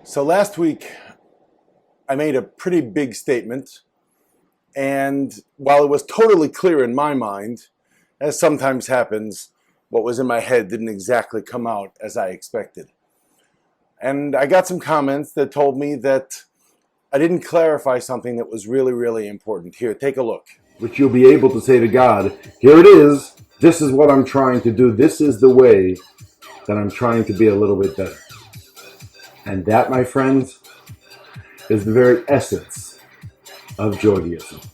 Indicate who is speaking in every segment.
Speaker 1: So last week, I made a pretty big statement, and while it was totally clear in my mind, as sometimes happens, what was in my head didn't exactly come out as I expected. And I got some comments that told me that I didn't clarify something that was really, really important. Here, take a look.
Speaker 2: Which you'll be able to say to God, here it is, this is what I'm trying to do, this is the way that I'm trying to be a little bit better. And that, my friends, is the very essence of Joydaism.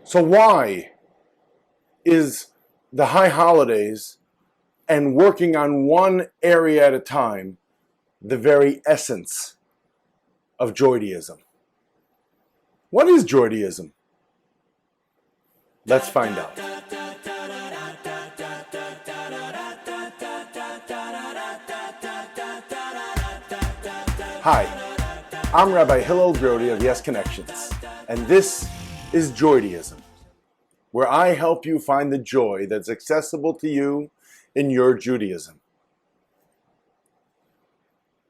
Speaker 1: So why is the high holidays and working on one area at a time the very essence of Joydaism? What is Joydaism? Let's find out. Hi, I'm Rabbi Hillel Brody of Yes Connections, and this is Joydaism, where I help you find the joy that's accessible to you in your Judaism.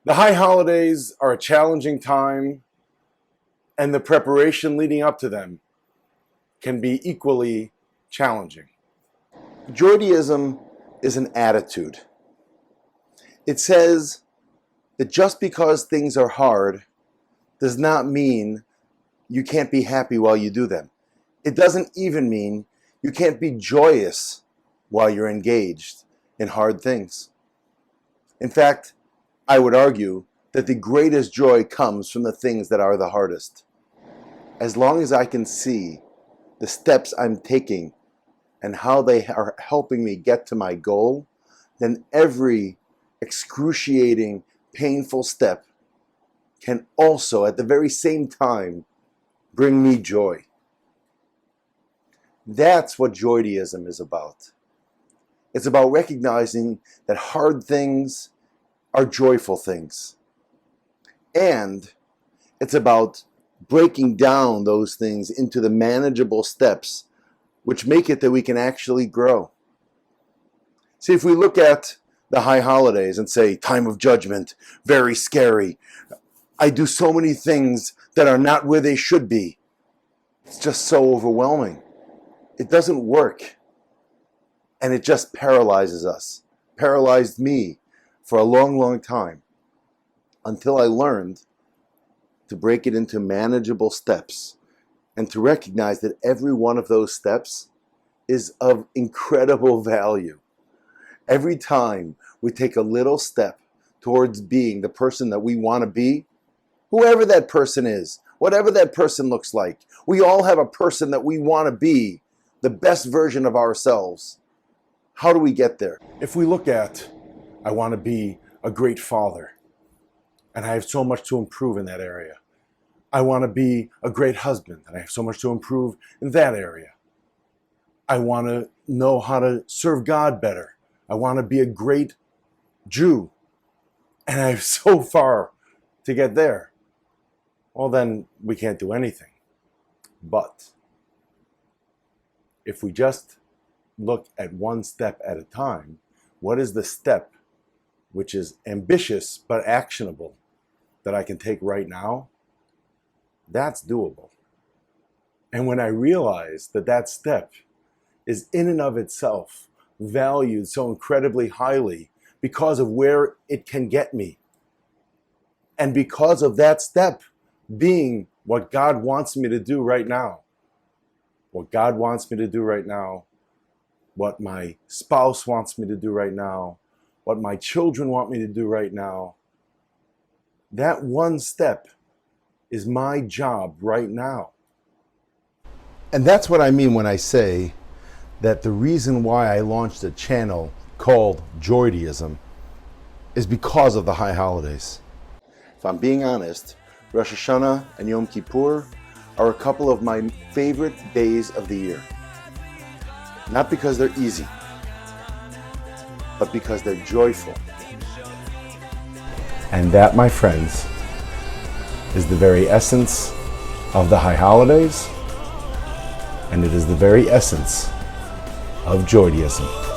Speaker 1: The high holidays are a challenging time, and the preparation leading up to them can be equally challenging. Joydaism is an attitude. It says that just because things are hard does not mean you can't be happy while you do them. It doesn't even mean you can't be joyous while you're engaged in hard things. In fact, I would argue that the greatest joy comes from the things that are the hardest. As long as I can see the steps I'm taking and how they are helping me get to my goal, then every excruciating, painful step can also, at the very same time, bring me joy. That's what Joydaism is about. It's about recognizing that hard things are joyful things. And it's about breaking down those things into the manageable steps which make it that we can actually grow. See, if we look at the high holidays and say, time of judgment, very scary, I do so many things that are not where they should be, it's just so overwhelming. It doesn't work. And it just paralyzes us. Paralyzed me for a long, long time, until I learned to break it into manageable steps and to recognize that every one of those steps is of incredible value. Every time we take a little step towards being the person that we want to be, whoever that person is, whatever that person looks like, we all have a person that we want to be, the best version of ourselves. How do we get there? If we look at, I want to be a great father, and I have so much to improve in that area. I want to be a great husband, and I have so much to improve in that area. I want to know how to serve God better. I want to be a great Jew, and I have so far to get there. Well, then we can't do anything. But if we just look at one step at a time, what is the step which is ambitious but actionable that I can take right now? That's doable. And when I realize that that step is in and of itself valued so incredibly highly because of where it can get me, and because of that step being what God wants me to do right now, what God wants me to do right now, what my spouse wants me to do right now, what my children want me to do right now, that one step is my job right now. And that's what I mean when I say that the reason why I launched a channel called Joydaism is because of the high holidays. If I'm being honest, Rosh Hashanah and Yom Kippur are a couple of my favorite days of the year. Not because they're easy, but because they're joyful. And that, my friends, is the very essence of the high holidays, and it is the very essence of Joydaism.